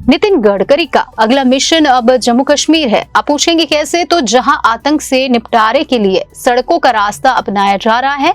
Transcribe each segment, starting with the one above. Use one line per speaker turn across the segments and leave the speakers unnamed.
नितिन गडकरी का अगला मिशन अब जम्मू कश्मीर है। आप पूछेंगे कैसे? तो जहां आतंक से निपटारे के लिए सड़कों का रास्ता अपनाया जा रहा है,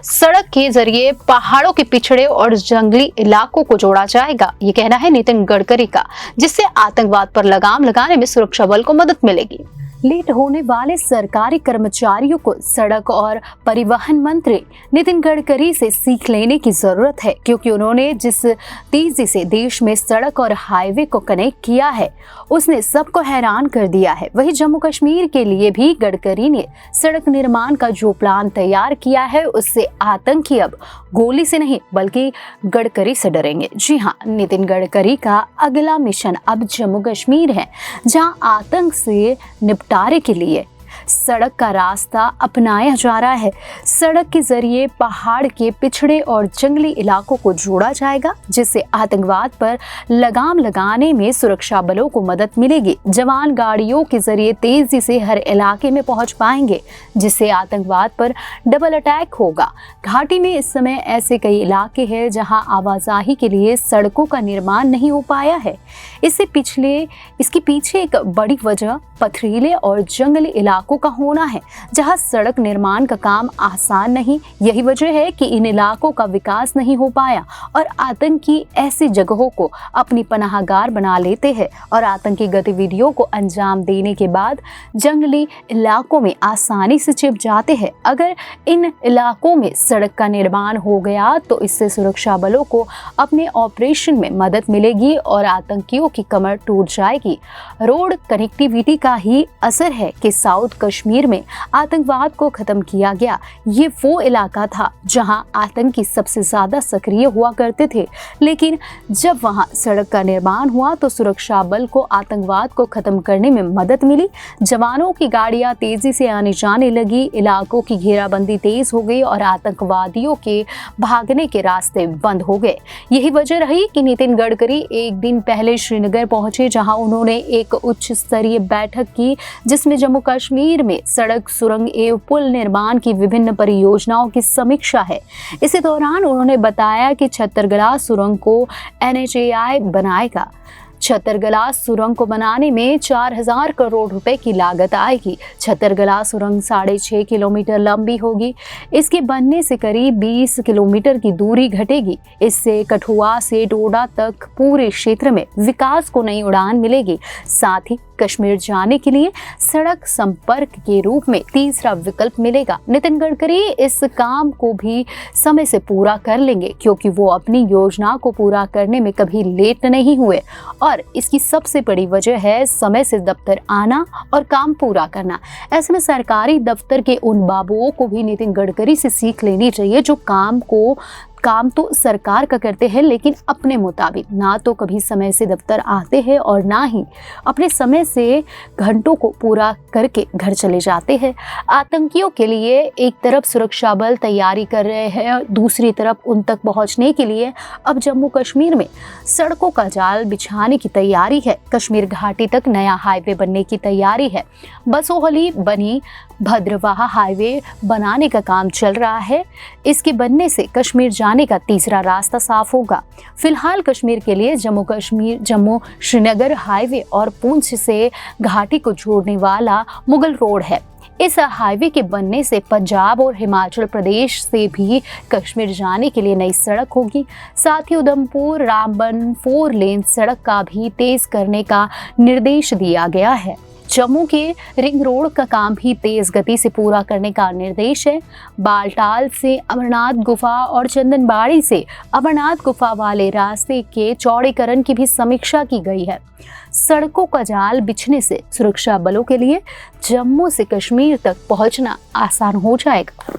सड़क के जरिए पहाड़ों के पिछड़े और जंगली इलाकों को जोड़ा जाएगा, ये कहना है नितिन गडकरी का, जिससे आतंकवाद पर लगाम लगाने में सुरक्षा बल को मदद मिलेगी। लेट होने वाले सरकारी कर्मचारियों को सड़क और परिवहन मंत्री नितिन गडकरी से सीख लेने की जरूरत है, क्योंकि उन्होंने जिस तेजी से देश में सड़क और हाईवे को कनेक्ट किया है उसने सबको हैरान कर दिया है। वहीं जम्मू कश्मीर के लिए भी गडकरी ने सड़क निर्माण का जो प्लान तैयार किया है उससे आतंकी अब गोली से नहीं बल्कि गडकरी से डरेंगे। जी हाँ, नितिन गडकरी का अगला मिशन अब जम्मू कश्मीर है, जहां आतंक से निपटारे के लिए सड़क का रास्ता अपनाया जा रहा है। सड़क के जरिए पहाड़ के पिछड़े और जंगली इलाकों को जोड़ा जाएगा, जिससे आतंकवाद पर लगाम लगाने में सुरक्षा बलों को मदद मिलेगी। जवान गाड़ियों के जरिए तेजी से हर इलाके में पहुंच पाएंगे, जिससे आतंकवाद पर डबल अटैक होगा। घाटी में इस समय ऐसे कई इलाके हैं जहां आवाजाही के लिए सड़कों का निर्माण नहीं हो पाया है। इसके पीछे एक बड़ी वजह पथरीले और जंगली इलाकों का होना है, जहां सड़क निर्माण का काम आसान नहीं। यही वजह है कि इन इलाकों का विकास नहीं हो पाया और आतंकी ऐसी जगहों को अपनी पनाहगार बना लेते हैं और आतंकी गतिविधियों को अंजाम देने के बाद जंगली इलाकों में आसानी से छिप जाते हैं। अगर इन इलाकों में सड़क का निर्माण हो गया तो इससे सुरक्षा बलों को अपने ऑपरेशन में मदद मिलेगी और आतंकियों की कमर टूट जाएगी। रोड कनेक्टिविटी का ही असर है कि साउथ कश्मीर में आतंकवाद को खत्म किया गया। ये वो इलाका था जहां आतंकी सबसे ज्यादा सक्रिय हुआ करते थे, लेकिन जब वहां सड़क का निर्माण हुआ तो सुरक्षा बल को आतंकवाद को खत्म करने में मदद मिली। जवानों की गाड़ियां तेजी से आने जाने लगी, इलाकों की घेराबंदी तेज हो गई और आतंकवादियों के भागने के रास्ते बंद हो गए। यही वजह रही कि नितिन गडकरी एक दिन पहले श्रीनगर पहुंचे, जहां उन्होंने एक उच्च स्तरीय बैठक की जिसमें जम्मू कश्मीर में सड़क, सुरंग एवं पुल निर्माण की विभिन्न परियोजनाओं की समीक्षा है। इसी दौरान उन्होंने बताया कि छत्तरगला सुरंग को NHAI बनाएगा। छत्तरगला सुरंग को बनाने में 4000 करोड़ रुपए की लागत आएगी। छत्तरगला सुरंग 6.5 किलोमीटर लंबी होगी। इसके बनने से करीब 20 किलोमीटर की दूरी घटेगी। इससे कठुआ से डोडा तक पूरे क्षेत्र में विकास को नई उड़ान मिलेगी। साथ ही कश्मीर जाने के लिए सड़क संपर्क के रूप में तीसरा विकल्प मिलेगा। नितिन गडकरी इस काम को भी समय से पूरा कर लेंगे, क्योंकि वो अपनी योजना को पूरा करने में कभी लेट नहीं हुए और इसकी सबसे बड़ी वजह है समय से दफ्तर आना और काम पूरा करना। ऐसे में सरकारी दफ्तर के उन बाबुओं को भी नितिन गडकरी से सीख लेनी चाहिए, जो काम तो सरकार का करते हैं लेकिन अपने मुताबिक, ना तो कभी समय से दफ्तर आते हैं और ना ही अपने समय से घंटों को पूरा करके घर चले जाते हैं। आतंकियों के लिए एक तरफ सुरक्षा बल तैयारी कर रहे हैं, दूसरी तरफ उन तक पहुंचने के लिए अब जम्मू कश्मीर में सड़कों का जाल बिछाने की तैयारी है। कश्मीर घाटी तक नया हाईवे बनने की तैयारी है। बसोहली बनी भद्रवाह हाईवे बनाने का काम चल रहा है। इसके बनने से कश्मीर जाने का तीसरा रास्ता साफ होगा। फिलहाल कश्मीर के लिए जम्मू श्रीनगर हाईवे और पुंछ से घाटी को जोड़ने वाला मुगल रोड है। इस हाईवे के बनने से पंजाब और हिमाचल प्रदेश से भी कश्मीर जाने के लिए नई सड़क होगी। साथ ही उधमपुर रामबन 4 लेन सड़क का भी तेज करने का निर्देश दिया गया है। जम्मू के रिंग रोड का काम भी तेज गति से पूरा करने का निर्देश है। बालटाल से अमरनाथ गुफा और चंदनबाड़ी से अमरनाथ गुफा वाले रास्ते के चौड़ीकरण की भी समीक्षा की गई है। सड़कों का जाल बिछने से सुरक्षा बलों के लिए जम्मू से कश्मीर तक पहुंचना आसान हो जाएगा।